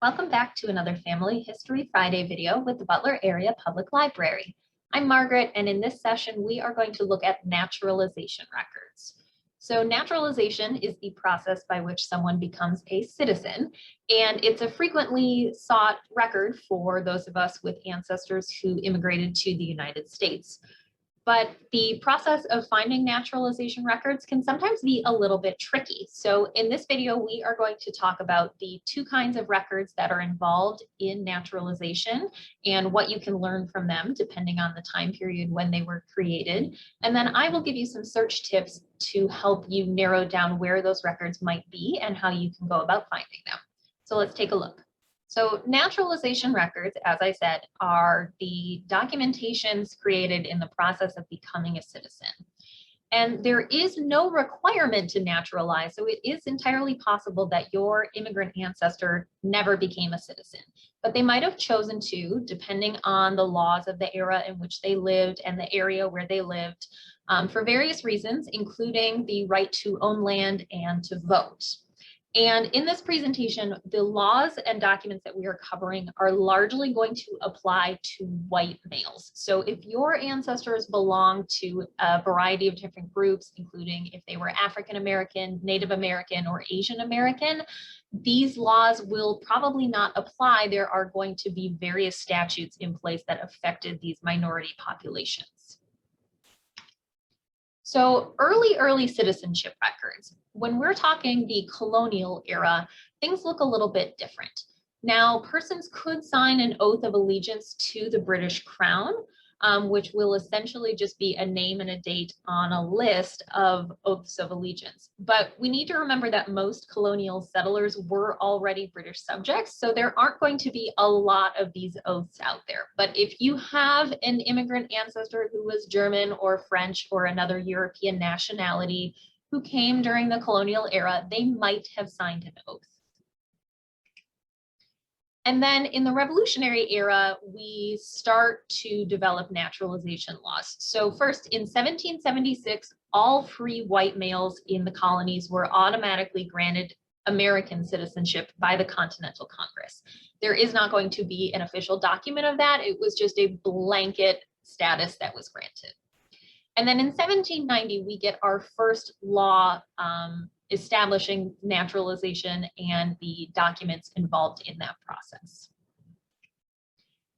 Welcome back to another Family History Friday video with the Butler Area Public Library. I'm Margaret, and in this session, we are going to look at naturalization records. So naturalization is the process by which someone becomes a citizen, and it's a frequently sought record for those of us with ancestors who immigrated to the United States. But the process of finding naturalization records can sometimes be a little bit tricky. So in this video, we are going to talk about the two kinds of records that are involved in naturalization and what you can learn from them depending on the time period when they were created. And then I will give you some search tips to help you narrow down where those records might be and how you can go about finding them. So let's take a look. So naturalization records, as I said, are the documentations created in the process of becoming a citizen. And there is no requirement to naturalize, so it is entirely possible that your immigrant ancestor never became a citizen, but they might have chosen to, depending on the laws of the era in which they lived and the area where they lived, for various reasons, including the right to own land and to vote. And in this presentation, the laws and documents that we are covering are largely going to apply to white males. So if your ancestors belong to a variety of different groups, including if they were African American, Native American, or Asian American, these laws will probably not apply. There are going to be various statutes in place that affected these minority populations. So early citizenship records, when we're talking the colonial era, things look a little bit different. Now, persons could sign an oath of allegiance to the British Crown, which will essentially just be a name and a date on a list of oaths of allegiance. But we need to remember that most colonial settlers were already British subjects, so there aren't going to be a lot of these oaths out there. But if you have an immigrant ancestor who was German or French or another European nationality who came during the colonial era, they might have signed an oath. And then in the Revolutionary era, we start to develop naturalization laws. So first, in 1776, all free white males in the colonies were automatically granted American citizenship by the Continental Congress. There is not going to be an official document of that. It was just a blanket status that was granted. And then in 1790, we get our first law establishing naturalization and the documents involved in that process.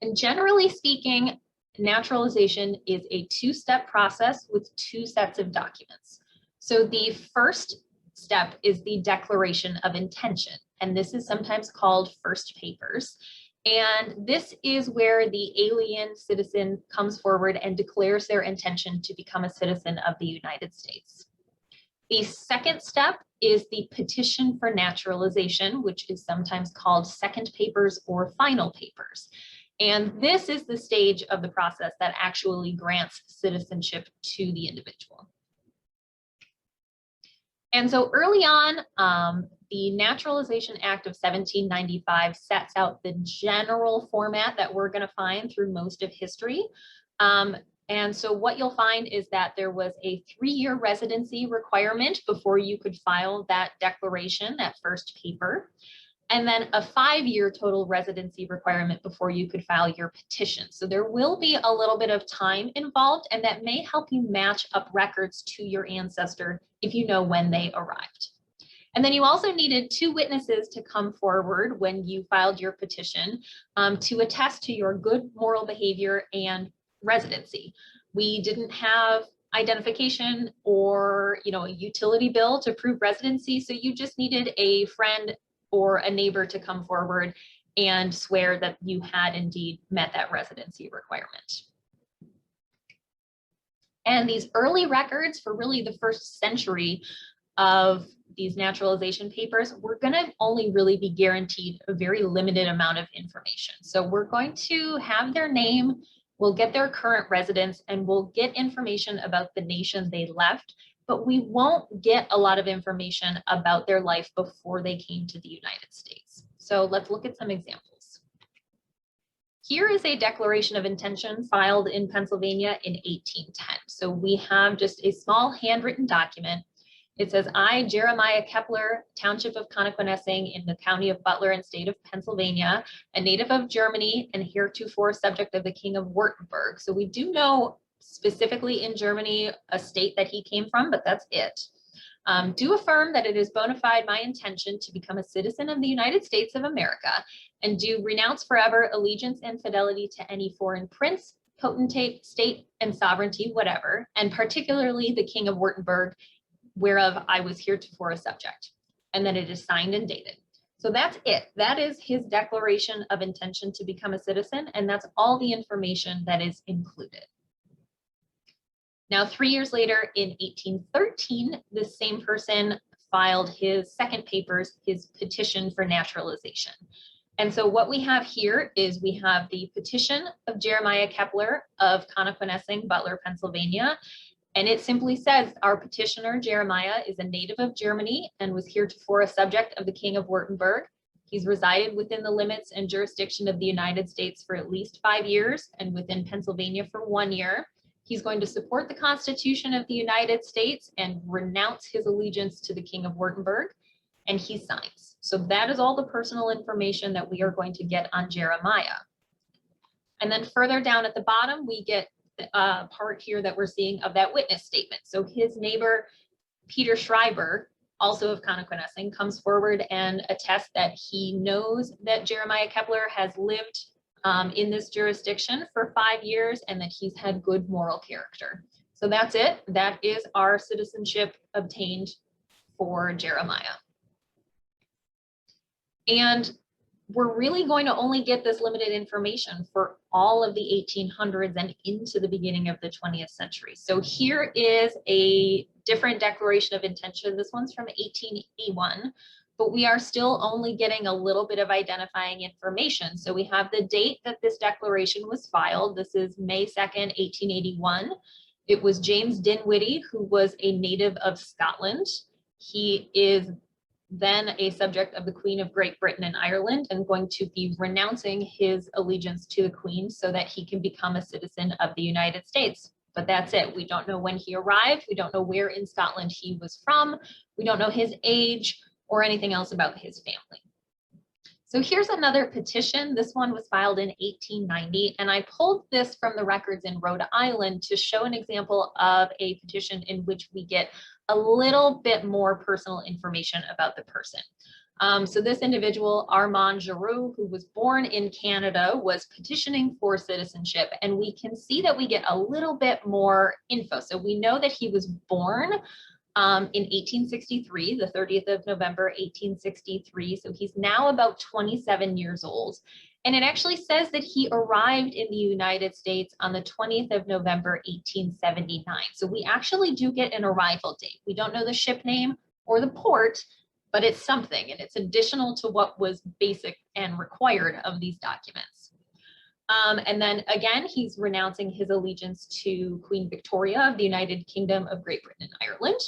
And generally speaking, naturalization is a two-step process with two sets of documents. So the first step is the declaration of intention, and this is sometimes called first papers. And this is where the alien citizen comes forward and declares their intention to become a citizen of the United States. The second step is the petition for naturalization, which is sometimes called second papers or final papers. And this is the stage of the process that actually grants citizenship to the individual. And so early on, the Naturalization Act of 1795 sets out the general format that we're going to find through most of history. And so what you'll find is that there was a 3-year residency requirement before you could file that declaration, that first paper, and then a 5-year total residency requirement before you could file your petition. So there will be a little bit of time involved, and that may help you match up records to your ancestor if you know when they arrived. And then you also needed 2 witnesses to come forward when you filed your petition to attest to your good moral behavior and residency. We didn't have identification or a utility bill to prove residency, so you just needed a friend or a neighbor to come forward and swear that you had indeed met that residency requirement. And these early records for really the first century of these naturalization papers, we're going to only really be guaranteed a very limited amount of information. So we're going to have their name, we'll get their current residence, and we'll get information about the nation they left, but we won't get a lot of information about their life before they came to the United States. So let's look at some examples. Here is a declaration of intention filed in Pennsylvania in 1810. So we have just a small handwritten document. It says, I, Jeremiah Kepler, Township of Connoquenessing in the County of Butler and State of Pennsylvania, a native of Germany and heretofore subject of the King of Württemberg. So we do know specifically in Germany a state that he came from, but that's it. Do affirm that it is bona fide my intention to become a citizen of the United States of America, and do renounce forever allegiance and fidelity to any foreign prince, potentate, state, and sovereignty, whatever, and particularly the King of Württemberg, whereof I was heretofore a subject. And then it is signed and dated. So that's it. That is his declaration of intention to become a citizen, and that's all the information that is included. Now, 3 years later, in 1813, this same person filed his second papers, his petition for naturalization. And so what we have here is we have the petition of Jeremiah Kepler of Connoquenessing, Butler, Pennsylvania. And it simply says, our petitioner, Jeremiah, is a native of Germany and was heretofore a subject of the King of Württemberg. He's resided within the limits and jurisdiction of the United States for at least 5 years and within Pennsylvania for 1 year. He's going to support the Constitution of the United States and renounce his allegiance to the King of Württemberg, and he signs. So that is all the personal information that we are going to get on Jeremiah. And then further down at the bottom, we get part here that we're seeing of that witness statement. So his neighbor, Peter Schreiber, also of Connoquenessing, comes forward and attests that he knows that Jeremiah Kepler has lived in this jurisdiction for 5 years and that he's had good moral character. So that's it. That is our citizenship obtained for Jeremiah. And we're really going to only get this limited information for all of the 1800s and into the beginning of the 20th century. So here is a different declaration of intention. This one's from 1881, but we are still only getting a little bit of identifying information. So we have the date that this declaration was filed. This is May 2nd, 1881. It was James Dinwiddie, who was a native of Scotland. He is then a subject of the Queen of Great Britain and Ireland, and going to be renouncing his allegiance to the Queen so that he can become a citizen of the United States. But that's it. We don't know when he arrived. We don't know where in Scotland he was from. We don't know his age or anything else about his family. So here's another petition. This one was filed in 1890, and I pulled this from the records in Rhode Island to show an example of a petition in which we get a little bit more personal information about the person. So this individual, Armand Giroux, who was born in Canada, was petitioning for citizenship, and we can see that we get a little bit more info. So we know that he was born in 1863, the 30th of November, 1863. So he's now about 27 years old. And it actually says that he arrived in the United States on the 20th of November, 1879. So we actually do get an arrival date. We don't know the ship name or the port, but it's something, and it's additional to what was basic and required of these documents. And then again, he's renouncing his allegiance to Queen Victoria of the United Kingdom of Great Britain and Ireland.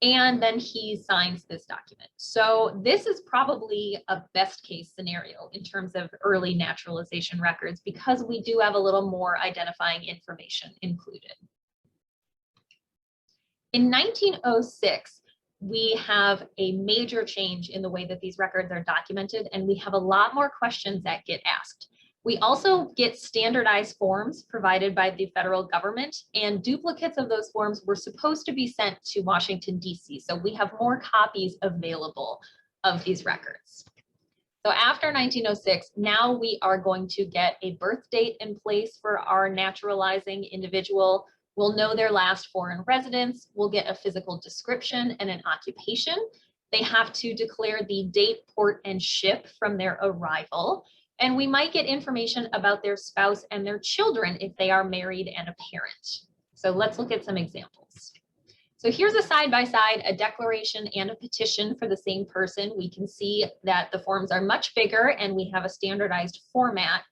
And then he signs this document. So this is probably a best case scenario in terms of early naturalization records, because we do have a little more identifying information included. In 1906, we have a major change in the way that these records are documented, and we have a lot more questions that get asked. We also get standardized forms provided by the federal government, and duplicates of those forms were supposed to be sent to Washington, D.C. So we have more copies available of these records. So after 1906, now we are going to get a birth date in place for our naturalizing individual. We'll know their last foreign residence. We'll get a physical description and an occupation. They have to declare the date, port, and ship from their arrival. And we might get information about their spouse and their children if they are married and a parent. So let's look at some examples. So here's a side-by-side, a declaration and a petition for the same person. We can see that the forms are much bigger, and we have a standardized format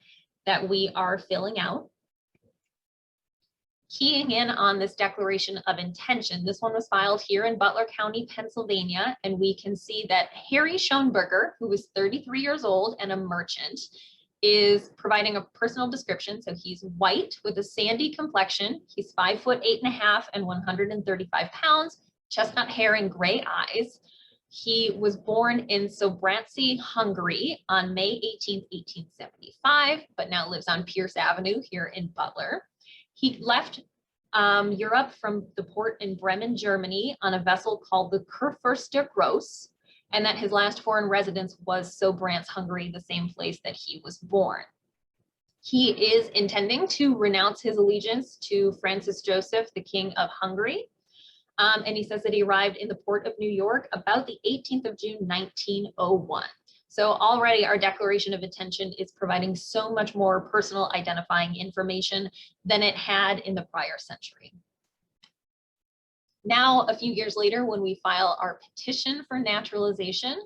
that we are filling out. Keying in on this declaration of intention, this one was filed here in Butler County, Pennsylvania, and we can see that Harry Schoenberger, who was 33 years old and a merchant, is providing a personal description. So he's white with a sandy complexion. He's 5'8.5" and 135 pounds. chestnut hair and gray eyes. He was born in Sobranci, Hungary on May 18, 1875, but now lives on Pierce Avenue here in Butler. He left Europe from the port in Bremen, Germany on a vessel called the Kurfürst Gross, and that his last foreign residence was Sobranci, Hungary, the same place that he was born. He is intending to renounce his allegiance to Francis Joseph, the King of Hungary. And he says that he arrived in the port of New York about the 18th of June, 1901. So already our declaration of intention is providing so much more personal identifying information than it had in the prior century. Now, a few years later, when we file our petition for naturalization,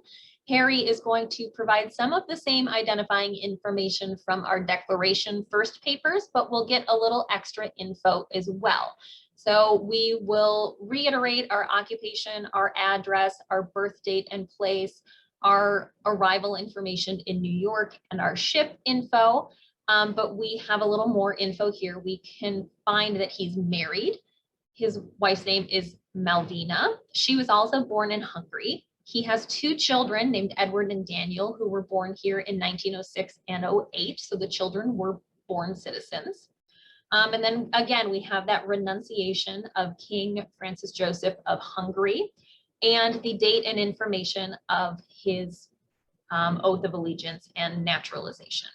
Harry is going to provide some of the same identifying information from our declaration first papers, but we'll get a little extra info as well. So we will reiterate our occupation, our address, our birth date and place, our arrival information in New York, and our ship info. But we have a little more info here. We can find that he's married. His wife's name is Malvina. She was also born in Hungary. He has two children named Edward and Daniel, who were born here in 1906 and 08. So the children were born citizens. And then again, we have that renunciation of King Francis Joseph of Hungary and the date and information of his oath of allegiance and naturalization.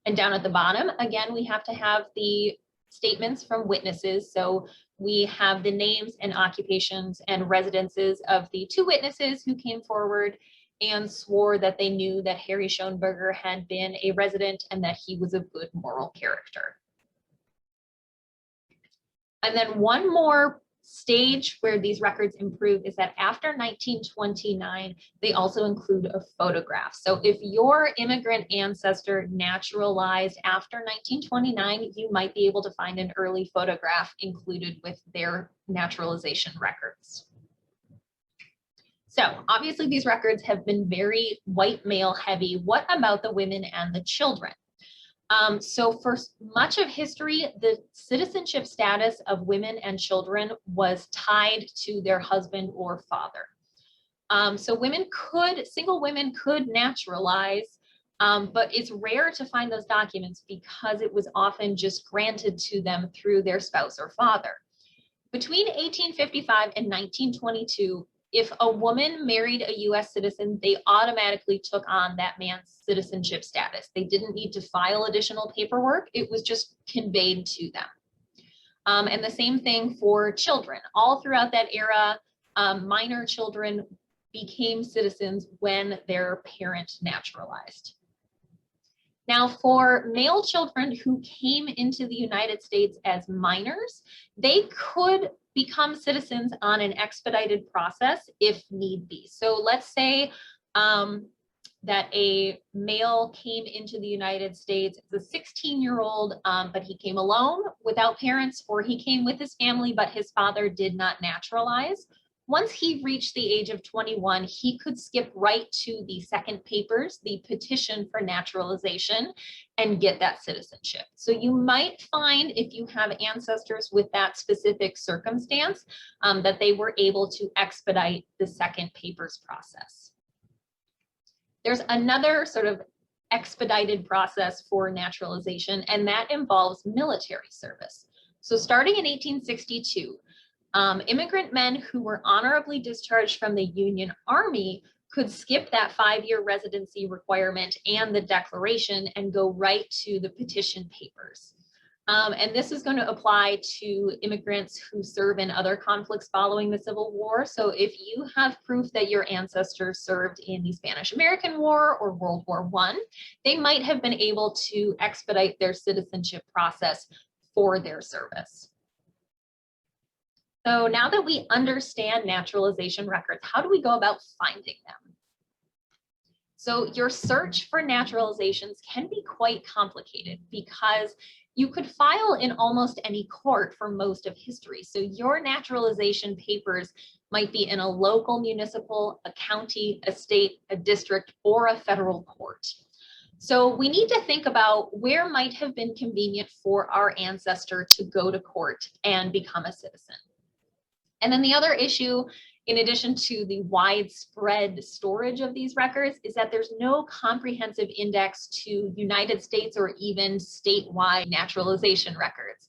And down at the bottom, again, we have to have the statements from witnesses. So we have the names and occupations and residences of the two witnesses who came forward and swore that they knew that Harry Schoenberger had been a resident and that he was a good moral character. And then one more stage where these records improve is that after 1929, they also include a photograph. So if your immigrant ancestor naturalized after 1929, you might be able to find an early photograph included with their naturalization records. So obviously these records have been very white male heavy. What about the women and the children? So for much of history, the citizenship status of women and children was tied to their husband or father. So single women could naturalize, but it's rare to find those documents because it was often just granted to them through their spouse or father. Between 1855 and 1922, if a woman married a US citizen, they automatically took on that man's citizenship status. They didn't need to file additional paperwork. It was just conveyed to them. And the same thing for children. All throughout that era, minor children became citizens when their parent naturalized. Now, for male children who came into the United States as minors, they could become citizens on an expedited process if need be. So let's say that a male came into the United States as a 16-year-old, but he came alone without parents, or he came with his family, but his father did not naturalize. Once he reached the age of 21, he could skip right to the second papers, the petition for naturalization, and get that citizenship. So you might find, if you have ancestors with that specific circumstance, that they were able to expedite the second papers process. There's another sort of expedited process for naturalization, and that involves military service. So starting in 1862, immigrant men who were honorably discharged from the Union Army could skip that 5-year residency requirement and the declaration and go right to the petition papers. And this is going to apply to immigrants who serve in other conflicts following the Civil War. So if you have proof that your ancestors served in the Spanish-American War or World War I, they might have been able to expedite their citizenship process for their service. So now that we understand naturalization records, how do we go about finding them? So your search for naturalizations can be quite complicated because you could file in almost any court for most of history. So your naturalization papers might be in a local municipal, a county, a state, a district, or a federal court. So we need to think about where might have been convenient for our ancestor to go to court and become a citizen. And then the other issue, in addition to the widespread storage of these records, is that there's no comprehensive index to United States or even statewide naturalization records.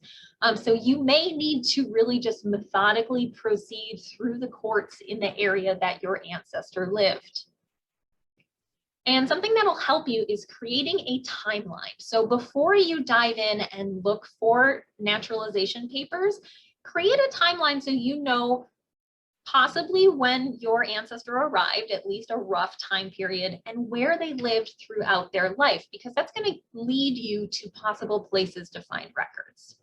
So you may need to really just methodically proceed through the courts in the area that your ancestor lived. And something that'll help you is creating a timeline. So before you dive in and look for naturalization papers, create a timeline so you know possibly when your ancestor arrived, at least a rough time period, and where they lived throughout their life, because that's going to lead you to possible places to find records.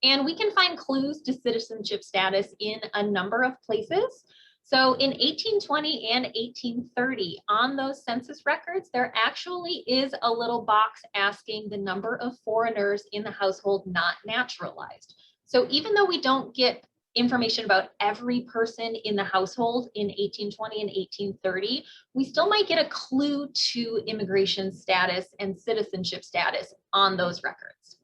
And we can find clues to citizenship status in a number of places. So in 1820 and 1830, on those census records, there actually is a little box asking the number of foreigners in the household not naturalized. So even though we don't get information about every person in the household in 1820 and 1830, we still might get a clue to immigration status and citizenship status on those records.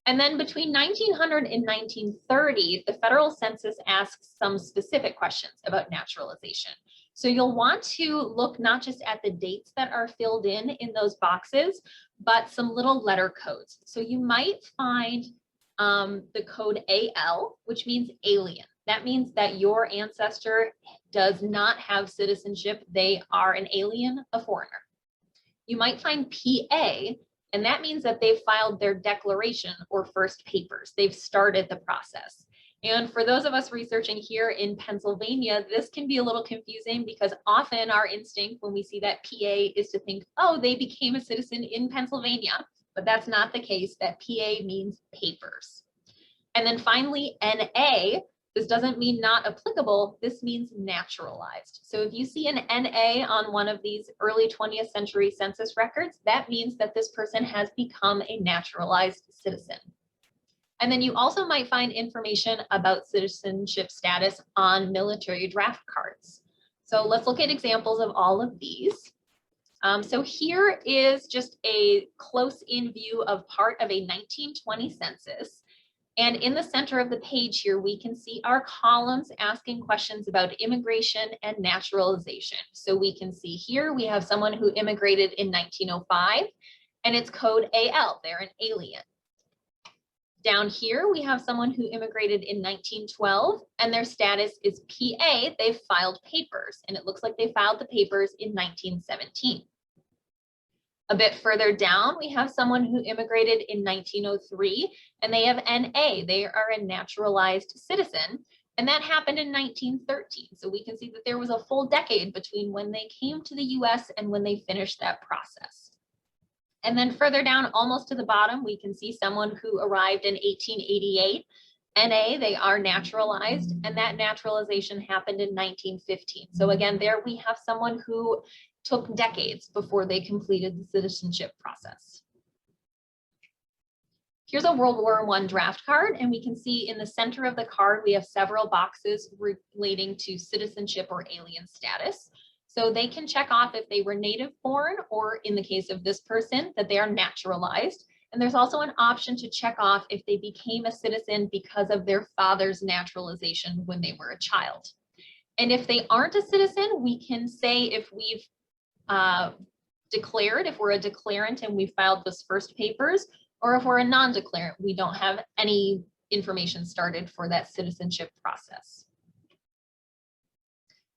And then between 1900 and 1930, the federal census asks some specific questions about naturalization. So you'll want to look not just at the dates that are filled in those boxes, but some little letter codes. So you might find the code AL, which means alien. That means that your ancestor does not have citizenship. They are an alien, a foreigner. You might find PA, and that means that they've filed their declaration or first papers. They've started the process. And for those of us researching here in Pennsylvania, this can be a little confusing because often our instinct when we see that PA is to think, oh, they became a citizen in Pennsylvania, but that's not the case. That PA means papers. And then finally, NA, this doesn't mean not applicable, this means naturalized. So if you see an NA on one of these early 20th century census records, that means that this person has become a naturalized citizen. And then you also might find information about citizenship status on military draft cards. So let's look at examples of all of these. So here is just a close-in view of part of a 1920 census. And in the center of the page here, we can see our columns asking questions about immigration and naturalization. So we can see here, we have someone who immigrated in 1905, and it's code AL, they're an alien. Down here, we have someone who immigrated in 1912, and their status is PA, they've filed papers, and it looks like they filed the papers in 1917. A bit further down, we have someone who immigrated in 1903, and they have NA. They are a naturalized citizen, and that happened in 1913. So we can see that there was a full decade between when they came to the US and when they finished that process. And then further down, almost to the bottom, we can see someone who arrived in 1888. NA, they are naturalized, and that naturalization happened in 1915. So again, there we have someone who took decades before they completed the citizenship process. Here's a World War I draft card, and we can see in the center of the card, we have several boxes relating to citizenship or alien status. So they can check off if they were native born, or in the case of this person, that they are naturalized. And there's also an option to check off if they became a citizen because of their father's naturalization when they were a child. And if they aren't a citizen, we can say if we've declared, if we're a declarant and we filed those first papers, or if we're a non-declarant, we don't have any information started for that citizenship process.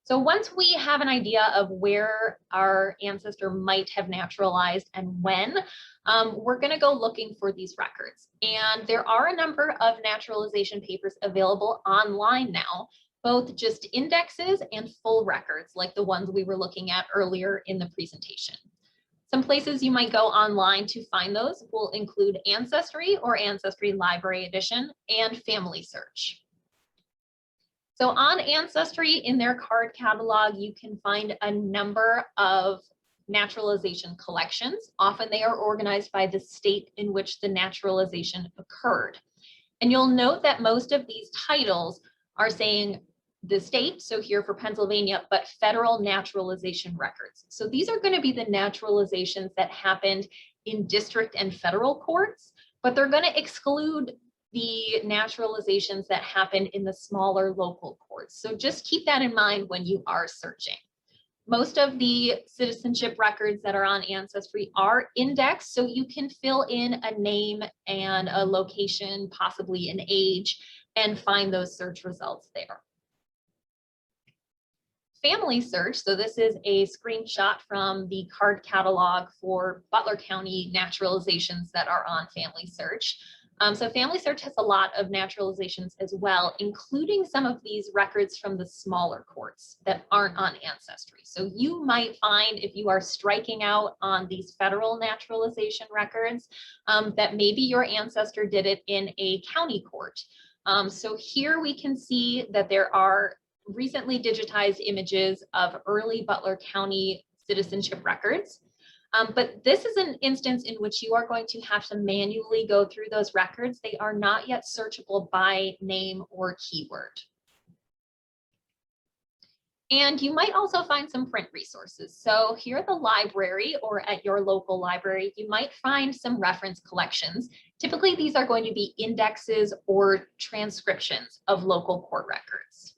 So once we have an idea of where our ancestor might have naturalized and when, we're going to go looking for these records. And there are a number of naturalization papers available online now, both just indexes and full records like the ones we were looking at earlier in the presentation. Some places you might go online to find those will include Ancestry or Ancestry Library Edition and Family Search. So on Ancestry, in their card catalog, you can find a number of naturalization collections. Often they are organized by the state in which the naturalization occurred. And you'll note that most of these titles are saying the state, so here for Pennsylvania, but federal naturalization records. So these are going to be the naturalizations that happened in district and federal courts, but they're going to exclude the naturalizations that happen in the smaller local courts. So just keep that in mind when you are searching. Most of the citizenship records that are on Ancestry are indexed, so you can fill in a name and a location, possibly an age, and find those search results there. Family search, so this is a screenshot from the card catalog for Butler County naturalizations that are on Family Search. So Family Search has a lot of naturalizations as well, including some of these records from the smaller courts that aren't on Ancestry. So you might find, if you are striking out on these federal naturalization records, that maybe your ancestor did it in a county court. So here we can see that there are recently digitized images of early Butler County citizenship records. But this is an instance in which you are going to have to manually go through those records. They are not yet searchable by name or keyword. And you might also find some print resources. So here at the library or at your local library, you might find some reference collections. Typically, these are going to be indexes or transcriptions of local court records.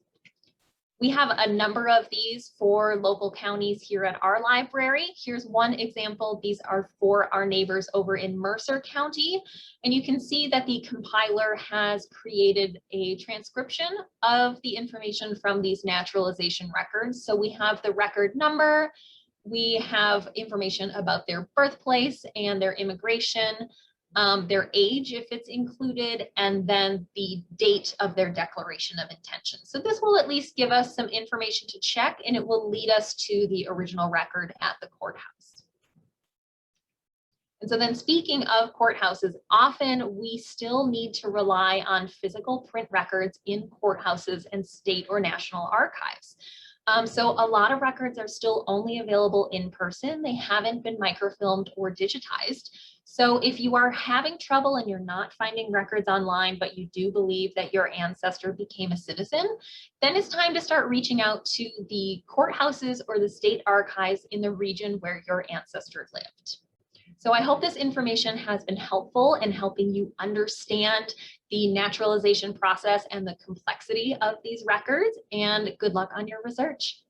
We have a number of these for local counties here at our library. Here's one example. These are for our neighbors over in Mercer County. And you can see that the compiler has created a transcription of the information from these naturalization records. So we have the record number, we have information about their birthplace and their immigration, their age if it's included, and then the date of their declaration of intention. So this will at least give us some information to check, and it will lead us to the original record at the courthouse. And so then, speaking of courthouses, often we still need to rely on physical print records in courthouses and state or national archives. So a lot of records are still only available in person. They haven't been microfilmed or digitized. So if you are having trouble and you're not finding records online, but you do believe that your ancestor became a citizen, then it's time to start reaching out to the courthouses or the state archives in the region where your ancestor lived. So I hope this information has been helpful in helping you understand the naturalization process and the complexity of these records, and good luck on your research.